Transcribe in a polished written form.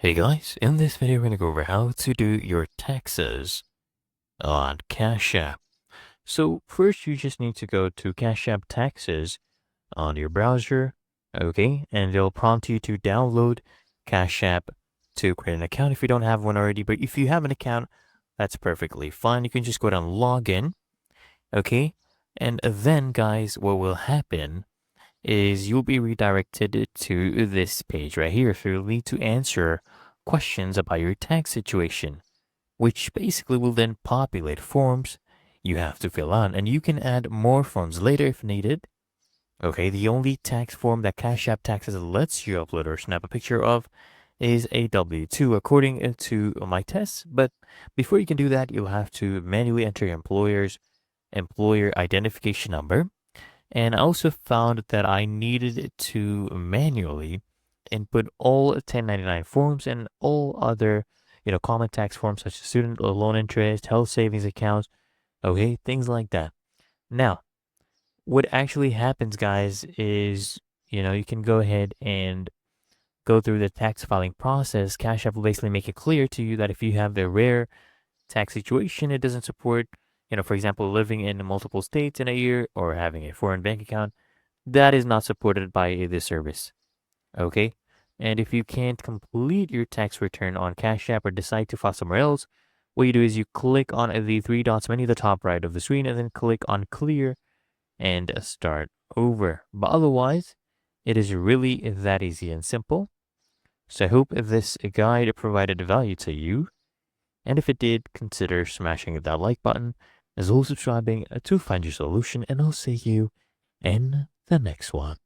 Hey guys, in this video we're going to go over how to do your taxes on Cash App. So first you just need to go to Cash App Taxes on your browser, okay? And they'll prompt you to download Cash App to create an account if you don't have one already. But if you have an account, that's perfectly fine. You can just go down login, okay? And then guys, what will happen is you'll be redirected to this page right here. So you'll need to answer questions about your tax situation, which basically will then populate forms you have to fill out, and you can add more forms later if needed. Okay, the only tax form that Cash App Taxes lets you upload or snap a picture of is a W-2 according to my tests. But before you can do that, you'll have to manually enter your employer identification number. And I also found that I needed to manually input all 1099 forms and all other, common tax forms such as student loan interest, health savings accounts, okay, things like that. Now, what actually happens, guys, is, you can go ahead and go through the tax filing process. Cash App will basically make it clear to you that if you have a rare tax situation, it doesn't support, for example, living in multiple states in a year or having a foreign bank account, that is not supported by this service. Okay. And if you can't complete your tax return on Cash App or decide to file somewhere else, what you do is you click on the three dots menu at the top right of the screen and then click on clear and start over. But otherwise, it is really that easy and simple. So I hope this guide provided value to you. And if it did, consider smashing that like button as well as subscribing to Find Your Solution, and I'll see you in the next one.